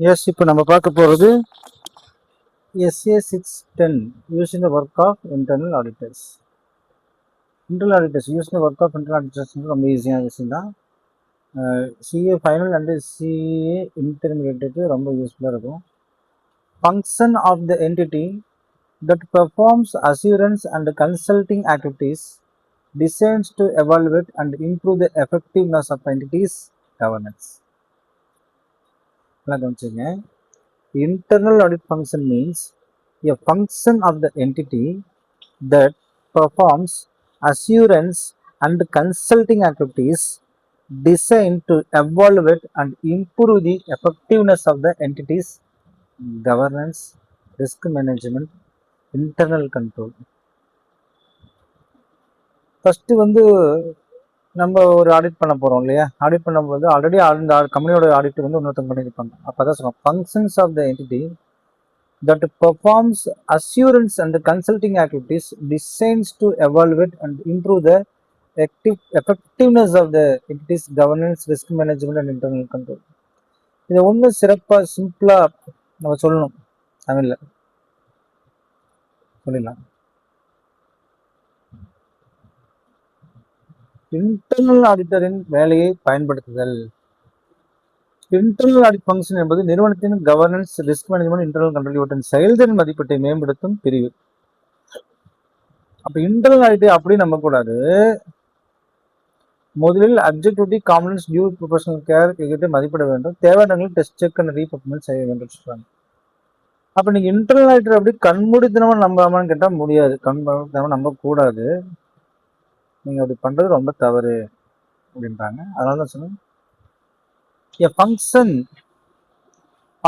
S, இப்போ நம்ம பார்க்க போகிறது SA 610 using the work of internal auditors. Internal auditors using the work of internal auditors ரொம்ப ஈஸியான விஷயம் தான். CA ஃபைனல் அண்ட் CA இன்டர்மீடியேட்டுக்கு ரொம்ப யூஸ்ஃபுல்லாக இருக்கும். Function of the entity that performs assurance and consulting activities designed to evaluate and improve the effectiveness of entities governance. கவனிச்சுங்க. Internal audit function means a function of the entity that performs assurance and consulting activities designed to evaluate and improve the effectiveness of the entity's governance, risk management, internal control. First நம்ம ஒரு audit பண்ண போறோம் இல்லையா? Audit பண்ணும்போது already அந்த கம்பெனியோட audit இன்னொருத்தவங்க பண்ணியிருப்பாங்க. அப்பதான் சொல்லுவாங்க functions of the entity that performs assurance and consulting activities designed to evaluate and improve the effectiveness of the entity's governance, risk management and internal control. இதை ஒன்றும் சிறப்பாக சிம்பிளாக நம்ம சொல்லணும், தமிழில் சொல்லிடலாம். இன்டர்னல் ஆடிட்டரின் வேலையை பயன்படுத்துதல். இன்டர்னல் ஆடிட் ஃபங்க்ஷன் என்பது நிறுவனத்தின் governance, risk management, internal control இவற்றின் செயல்திறன் மதிப்பீட்டை மேம்படுத்தும் பிரிவு. அப்ப இன்டர்னல் ஆடிட்டை அப்படி நம்ப கூடாது. முதலில் objectivity, competence, due professional care கிட்ட மதிப்பிட வேண்டும். தேவையான டெஸ்ட் செக் அண்ட் ரீபர்ஃபார்மன்ஸ் செய்ய வேண்டும் சொல்றாங்க. அப்ப நீங்க இன்டர்னல் ஆடிட்டர் அப்படி கண்மூடித்தனமா நம்பாமான்னு கேட்டா முடியாது. கண்மூடித்தனமா நம்ப கூடாது. நீங்க அப்படி பண்றது ரொம்ப தவறு அப்படின்றாங்க. அதனாலதான் சொன்னேன், a function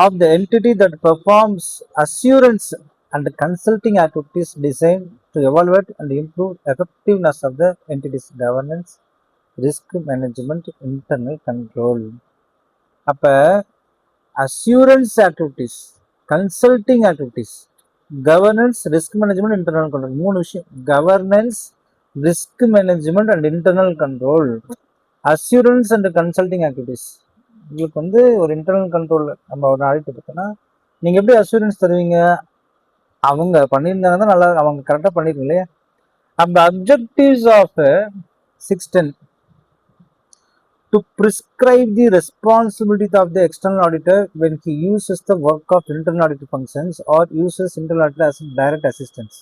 of the entity that performs assurance and consulting activities designed to evaluate and improve effectiveness of the entity's governance, risk management, internal control. அப்ப assurance activities, consulting activities, governance, risk management, internal control, மூணு விஷயம். governance, risk management and internal control. assurance and consulting activities. உங்களுக்கு ஒரு internal control நம்ம ஒரு audit பார்த்தோம்னா நீங்க எப்படி அசூரன்ஸ் தருவீங்க? அவங்க பண்ணியிருந்தாங்க நல்லா, அவங்க கரெக்டாக பண்ணிருக்கீங்க இல்லையா? அந்த objectives of 610 to prescribe the responsibility of the external auditor when he uses the work of internal audit functions or uses internal auditor as direct assistance.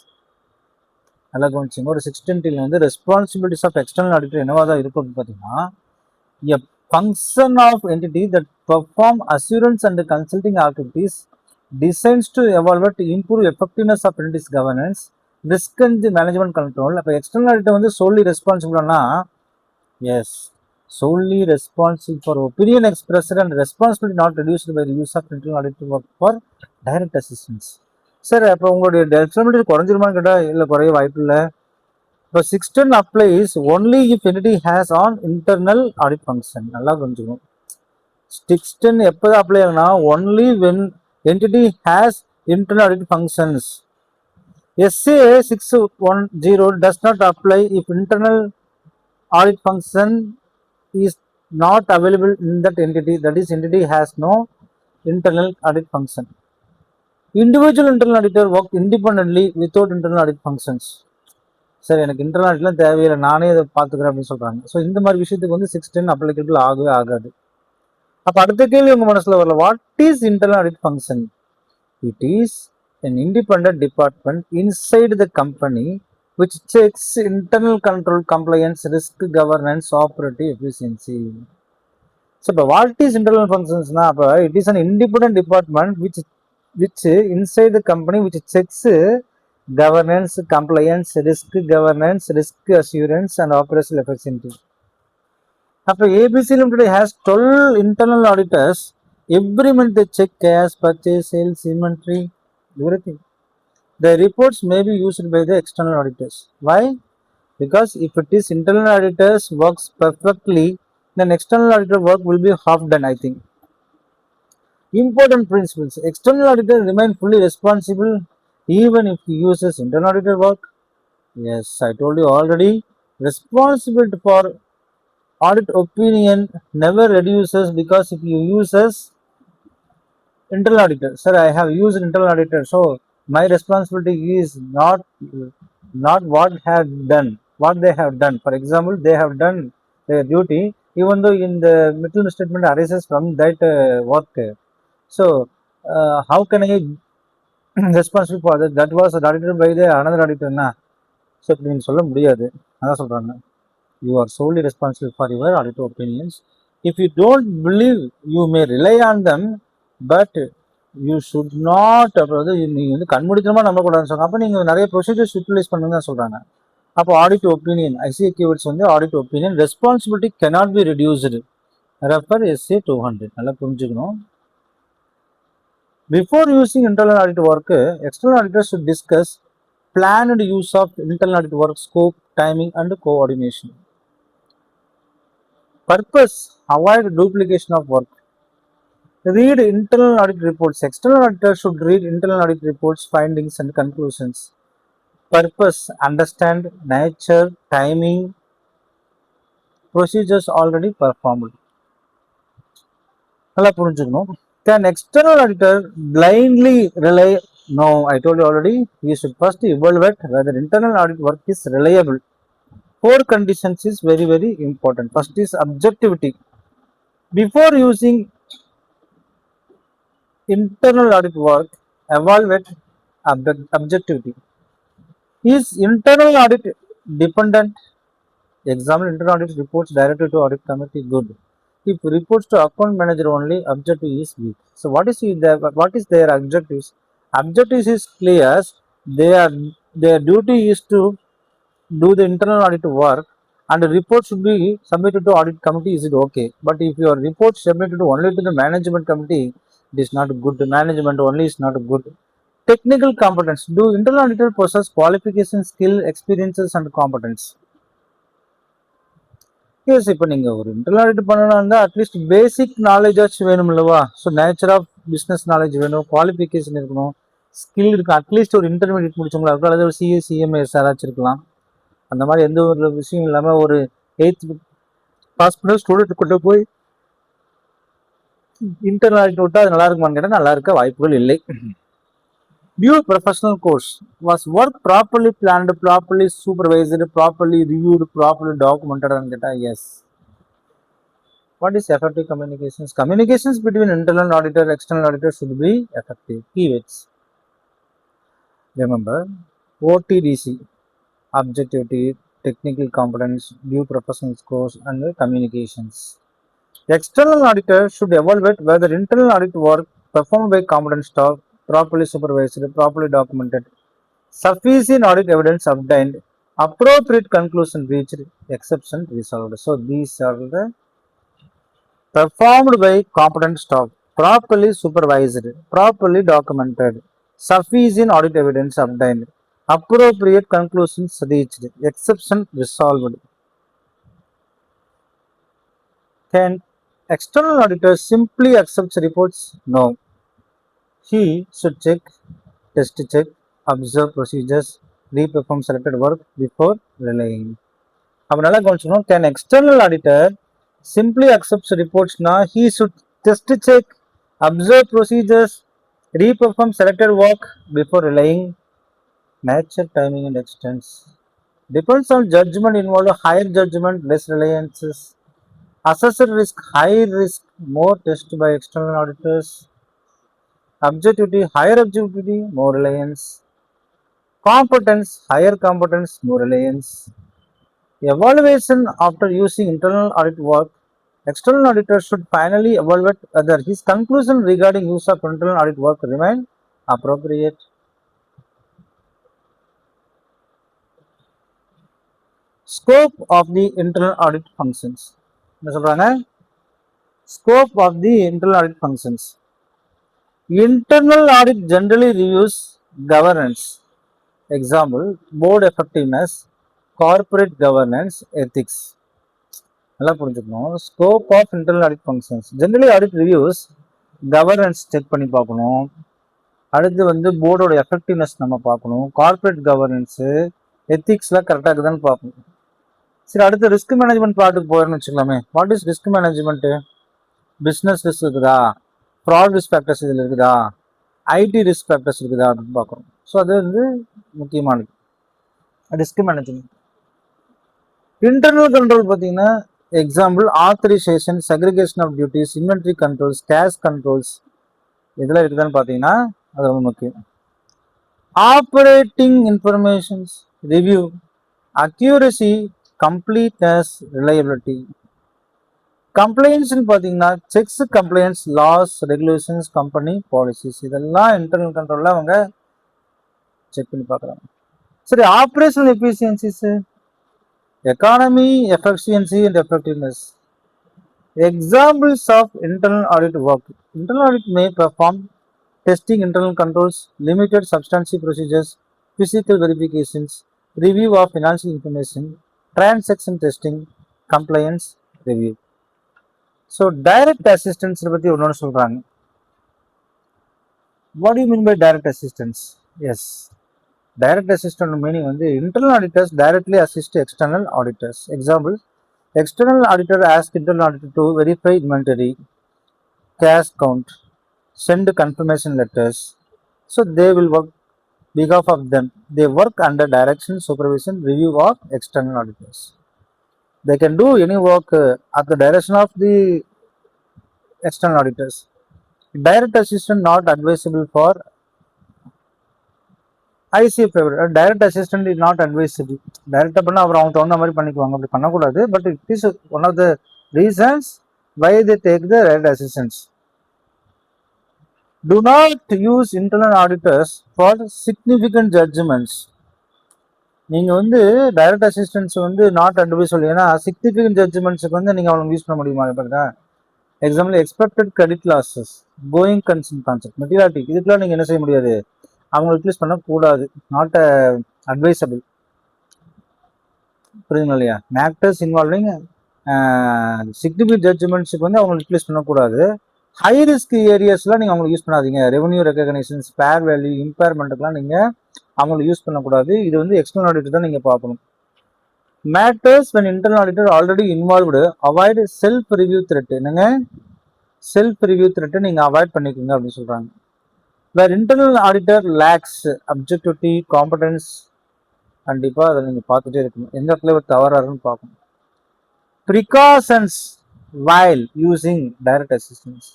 நல்லா கவனிச்சுங்க. ஒரு 610 ரெஸ்பான்சிபிலிட்டிஸ் ஆஃப் எக்ஸ்டர்னல் ஆடிட்டர் என்னவா தான் இருக்கும் அப்படின்னு பார்த்தீங்கன்னா, a function of entity that perform assurance and consulting activities designed to evaluate to improve effectiveness of entity's governance, risk and management control. அப்போ external auditor solely responsible-னா, yes, solely responsible for opinion expressed and responsibility not reduced by the use of internal auditor work for direct assistance. Sir அப்போ உங்களுடைய responsibility குறைஞ்சிருமான்னு கேட்டால் இல்லை, குறைய வாய்ப்பு இல்லை. இப்போ 610 applies only if entity has on internal audit function. நல்லா புரிஞ்சுக்கணும். 610 எப்போ அப்ளை ஆகுனா only when entity has internal audit functions. SA 610 does not apply if internal audit function is not available in that entity, that is entity has no internal audit function. Individual internal auditor work independently without internal audit functions. சரி, எனக்கு internal ஆடிட்லாம் தேவையில்லை, நானே அதை பார்த்துக்கிறேன் அப்படின்னு சொல்றாங்க. So இந்த மாதிரி விஷயத்துக்கு 610 அப்ளிகபிள் ஆகவே ஆகாது. அப்போ அடுத்த கேள்வி உங்க மனசுல வரல, what is internal audit function? It is an independent department inside the company which checks internal control, compliance, risk, governance, operative efficiency. So what is internal functions na? It is an independent department which inside the company which checks governance, compliance, risk governance, risk assurance and operational efficiency. After ABC Limited has 12 internal auditors. Every month they check cash, purchase, sales, inventory, everything. The reports may be used by the external auditors. Why? Because if it is internal auditors works perfectly, then external auditor work will be half done, I think. Important principles. External auditor remain fully responsible even if he uses internal auditor work. Yes, I told you already. Responsibility for audit opinion never reduces, because if you uses internal auditor, sir, I have used internal auditor, so my responsibility is not what they have done. For example, they have done their duty, even though in the middle statement arises from that work. So how can I responsible for that? That was audited by the another auditor na. So இப்படி நீங்க சொல்ல முடியாது. அதான் சொல்றாங்க. You are solely responsible for your auditor opinions. If you don't believe, you may rely on them, but you should not. அதாவது நீங்க வந்து கண்மூடித்தனமா நம்ப கூடாதுன்னு சொல்றாங்க. அப்ப நீங்க நிறைய ப்ரொசீஜர்ஸ் யூட்டிலைஸ் பண்ணுங்க தான் சொல்றாங்க. அப்போ ஆடிட் ஒப்பீனியன், ஐசிஐ கீவேர்ட்ஸ் வந்து audit opinion, responsibility cannot be reduced. Refer SA 200. நல்லா புரிஞ்சுக்கணும். Before using internal audit work, external auditors should discuss planned use of internal audit work scope, timing, and coordination. Purpose: avoid duplication of work. Read internal audit reports. External auditors should read internal audit reports, findings, and conclusions. Purpose: understand nature, timing, procedures already performed. நல்லா புரிஞ்சுக்கணும். Can external auditor blindly rely? No, I told you already. You should first evaluate whether internal audit work is reliable. 4 conditions is very, very important. First is objectivity. Before using internal audit work, evaluate objectivity. Is internal audit dependent? Examine internal audit reports directly to audit committee. Good. If reports to account manager only, objective is weak. So what is their objectives? Objectives is clear. Their duty is to do the internal audit work, and the report should be submitted to audit committee. Is it okay? But if your report submitted only to the management committee, it is not good. The management only is not good. Technical competence. Do internal auditor possess qualification, skill, experiences, and competence? Yes, இப்போ நீங்கள் ஒரு internal audit பண்ணணும்னா இருந்தால் at least basic நாலேஜாச்சும் வேணும் இல்லவா? So nature of business knowledge வேணும், qualification இருக்கணும், ஸ்கில் இருக்கும். அட்லீஸ்ட் ஒரு இன்டர்மீடியட் முடிச்சவங்களா இருக்கும், அல்லது ஒரு சிஏ சிஎம்எஸ் யாராச்சும் இருக்கலாம். அந்த மாதிரி எந்த ஒரு விஷயம் இல்லாமல் ஒரு 8th பாஸ் பண்ண ஸ்டூடெண்ட் கொண்டு போய் இன்டர்னல் ஆடிட் விட்டால் அது நல்லா இருக்குமான்னு கேட்டால் நல்லா இருக்க வாய்ப்புகள் இல்லை. Due professional course. Was work properly planned, properly supervised, properly reviewed, properly documented? And data? Yes. What is effective communications? Communications between internal auditor and external auditor should be effective. Keywords. Remember, OTDC, objectivity, technical competence, due professional course, and communications. The external auditor should evaluate whether internal audit work performed by competent staff, properly supervised, properly documented, sufficient audit evidence obtained, appropriate conclusion reached, exception resolved. So these are the performed by competent staff, properly supervised, properly documented, sufficient audit evidence obtained, appropriate conclusions reached, exception resolved. Can external auditor simply accept reports? No. He should check, test check, observe procedures, reperform selected work before relying. அப்போ நல்லா கவனிச்சுக்கணும். Can external auditor simply accept reports? Now he should test check, observe procedures, reperform selected work before relying. Nature, timing, and extents. Depends on judgment involved, higher judgment, less reliances. Assessed risk, high risk, more test by external auditors. Objectivity, higher objectivity, more reliance. Competence, higher competence, more reliance. Evaluation after using internal audit work. External auditor should finally evaluate whether his conclusion regarding use of internal audit work remain appropriate. Scope of the internal audit functions. என்ன சொல்றாங்க? Scope of the internal audit functions. Internal audit generally reviews governance. Example, board effectiveness, corporate governance, ethics. நல்லா புரிஞ்சுக்கணும். Scope of internal audit functions. Generally audit reviews governance check பண்ணி பார்க்கணும். அடுத்து வந்து போர்டோட effectiveness நம்ம பார்க்கணும். கார்பரேட் கவர்னன்ஸு, எத்திக்ஸ்லாம் கரெக்டாக இருக்குதான்னு பார்க்கணும். சரி, அடுத்து ரிஸ்க் மேனேஜ்மெண்ட் பார்ட்டுக்கு போகிறேன்னு வச்சுக்கலாமே. What is risk management? Business risk இருக்குதா, ஃப்ராட் ரிஸ்க் ஃபேக்டர்ஸ் இதில் இருக்குதா, ஐடி ரிஸ்க் ஃபேக்டர்ஸ் இருக்குதா அப்படின்னு பார்க்குறோம். ஸோ அது வந்து முக்கியமானது. Risk management. இன்டர்னல் கண்ட்ரோல் பார்த்தீங்கன்னா example authorization, segregation of duties, inventory controls, cash controls இதெல்லாம் இருக்குதான்னு பார்த்தீங்கன்னா அது ரொம்ப முக்கியம். Operating informations review, accuracy, completeness, reliability. கம்ப்ளைண்ட்ஸ்ன்னு பார்த்தீங்கன்னா checks, complaints, laws, regulations, company policies இதெல்லாம் இன்டர்னல் கண்ட்ரோலில் அவங்க செக் பண்ணி பார்க்குறாங்க. சரி, operational efficiencies, economy, efficiency and effectiveness. Examples of internal audit work. Internal audit may perform testing, internal controls, limited substantive procedures, physical verifications, review of financial information, transaction testing, compliance review. So, direct assistance பத்தி ஒன்று சொல்றாங்க. What do you mean by direct assistance? Yes, direct assistant meaning வந்து internal auditors directly assist external auditors. Example, external auditor asks internal auditor to verify inventory, cash count, send confirmation letters. So they will work behalf of them. They work under direction, supervision, review of external auditors. They can do any work at the direction of the external auditors. Direct assistant not advisable for ICA private. Direct assistant is not advisable. Direct பண்ணா அப்புறம் அவங்க தகுந்த மாதிரி பண்ணிக்குவாங்க, அப்படி பண்ணக்கூடாது. But it is one of the reasons why they take the direct assistance. Do not use internal auditors for significant judgments. நீங்க வந்து டைரக்ட் அசிஸ்டன்ஸ் வந்து நாட் அட்வைசபிள். ஏன்னா சிக்னிஃபிகன்ட் ஜட்ஜ்மெண்ட்ஸுக்கு வந்து நீங்க அவங்க யூஸ் பண்ண முடியுமா? பாருங்க, example expected credit losses, going concern concept, materiality, இதுக்கெல்லாம் நீங்க என்ன செய்ய முடியாது, அவங்க யூட்டிலைஸ் பண்ணக்கூடாது. Not advisable. புரியுதுங்களா இல்லையா? மேக்டர்ஸ் இன்வால்விங் சிக்னிஃபிகன்ட் ஜட்ஜ்மெண்ட்ஸுக்கு வந்து அவங்க யூட்டிலைஸ் பண்ணக்கூடாது. ஹை ரிஸ்க் ஏரியாஸ்லாம் நீங்கள் அவங்களுக்கு யூஸ் பண்ணாதீங்க. ரெவன்யூ ரெகக்னைசேஷன், ஸ்பேர் வேல்யூ, இம்பேர்மெண்ட்டுக்கெலாம் நீங்கள் அவங்களுக்கு யூஸ் பண்ணக்கூடாது. இது வந்து எக்ஸ்டர்னல் ஆடிட்டர் தான் நீங்கள் பார்க்கணும். Matters when internal auditor already involved, avoid self review threat. என்னங்க, செல்ஃப் ரிவ்யூ த்ரெட்டை நீங்கள் அவாய்ட் பண்ணிக்கோங்க அப்படின்னு சொல்கிறாங்க. Where internal auditor lacks objectivity, competence, கண்டிப்பாக அதை நீங்கள் பார்த்துட்டே இருக்கணும். எந்த இடத்துல ஒரு தவறாருன்னு பார்க்கணும். Precautions while using direct assistance.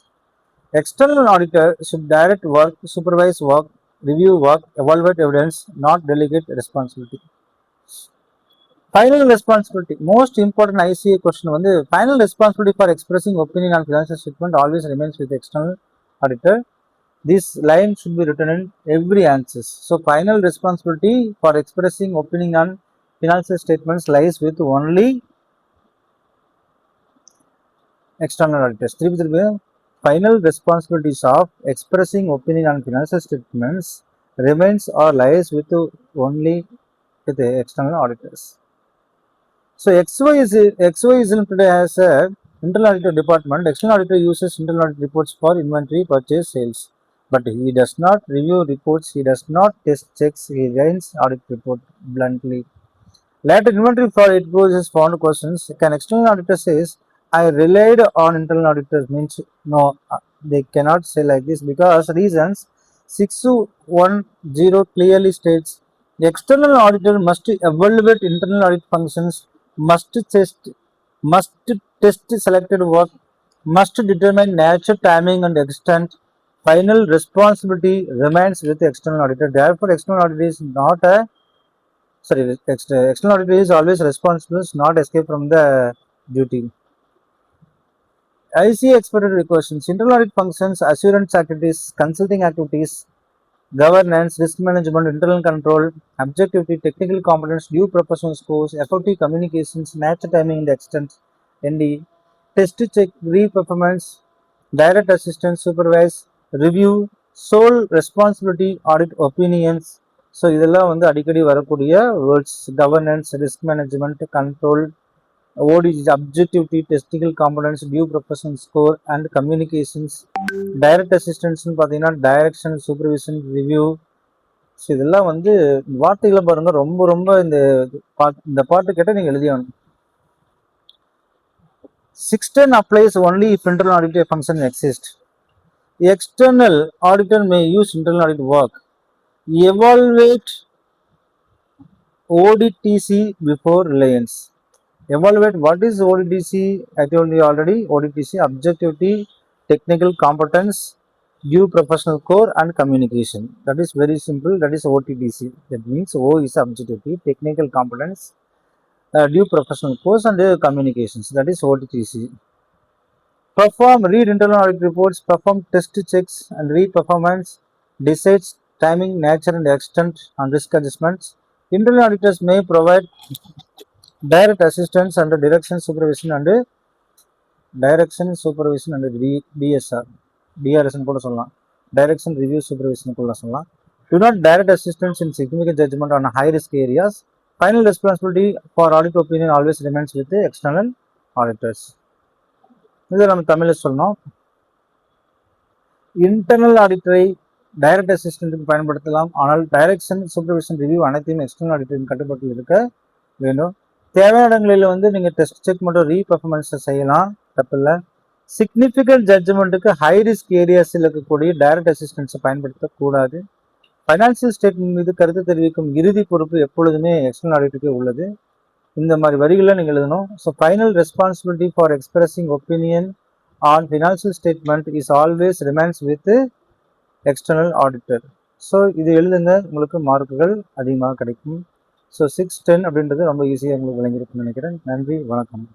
External auditor should direct work, supervise work, review work, evaluate evidence, not delegate responsibility. Final responsibility. Most important ICA question வந்து final responsibility for expressing opinion on financial statement always remains with the external auditor. This line should be written in every answer. So final responsibility for expressing opinion on financial statements lies with only external auditors. Final responsibilities of expressing opinion on financial statements remains or lies with only with the external auditors. So XY is today as a internal auditor department. External auditor uses internal audit reports for inventory, purchase, sales, but he does not review reports. He does not test checks. He writes audit report bluntly. Later inventory for it goes is found questions. Can external auditor says I relied on internal auditors? Means no, they cannot say like this because reasons 6210 clearly states the external auditor must evaluate internal audit functions, must test selected work, must determine nature, timing and extent. Final responsibility remains with the external auditor. Therefore, external auditor is not a external auditor is always responsible, not escape from the duty. ICA expected questions. Internal audit functions, assurance activities, consulting activities, governance, risk management, internal control, objectivity, technical competence, due professional scores, effective communications, nature, timing and extent, ND, test check, re-performance, direct assistance, supervise, review, sole responsibility, audit opinions. So இதெல்லாம் வந்து அடிக்கடி வரக்கூடிய words. Governance, risk management, control, ODG, objectivity, technical competence, due professional score and communications. Direct assistance பார்த்தீங்கன்னா direction, supervision, review. So இதெல்லாம் வந்து வார்த்தைகளை பாருங்க, ரொம்ப ரொம்ப இந்த பாட்டு கேட்டால் நீங்கள் எழுதியாகணும். 610 applies only if internal audit function exists. External auditor may use internal audit work. Evaluate ODTC before reliance. Evaluate what is ODTC? I told you already. ODTC, objectivity, technical competence, due professional core, and communication. That is very simple. That is OTTC. That means O is objectivity, technical competence, due professional course, and communications. That is OTTC. Read internal audit reports, perform test checks, and read performance, decides timing, nature, and extent, and risk adjustments. Internal auditors may provide direct assistance under direction, supervision, and DSR, DRS கூட சொல்லலாம். Direction, review, supervision கூட சொல்லலாம். Do not direct assistance in significant judgment on high risk areas. Final responsibility for audit opinion always remains with the external auditors. இதை நம்ம தமிழில் சொல்லணும். Internal ஆடிட்டரை direct அசிஸ்டன்ட்டுக்கு பயன்படுத்தலாம். ஆனால் டைரக்ஷன், சூப்பர்விஷன், ரிவ்யூ அனைத்தையும் எக்ஸ்டர்னல் ஆடிட்டரின் கட்டுப்பாட்டில் இருக்க வேண்டும். தேவையான இடங்களில் வந்து நீங்கள் டெஸ்ட் செக் மற்றும் ரீபர்ஃபார்மன்ஸை செய்யலாம், தப்பில்லை. சிக்னிஃபிகண்ட் ஜட்ஜ்மெண்ட்டுக்கு ஹை ரிஸ்க் ஏரியாஸில் இருக்கக்கூடிய டைரக்ட் அசிஸ்டன்ஸை பயன்படுத்தக்கூடாது. ஃபைனான்சியல் ஸ்டேட்மெண்ட் மீது கருத்து தெரிவிக்கும் இறுதி பொறுப்பு எப்பொழுதுமே எக்ஸ்டர்னல் ஆடிட்டருக்கு உள்ளது. இந்த மாதிரி வரிகளை நீங்கள் எழுதணும். So final responsibility for expressing opinion on financial statement is always remains with external auditor. So இது எழுதுங்க, உங்களுக்கு மார்க்குகள் அதிகமாக கிடைக்கும். ஸோ 6, 10 அப்படின்றது ரொம்ப ஈஸியாக உங்களுக்கு விளங்கியிருக்குன்னு நினைக்கிறேன். நன்றி, வணக்கம்.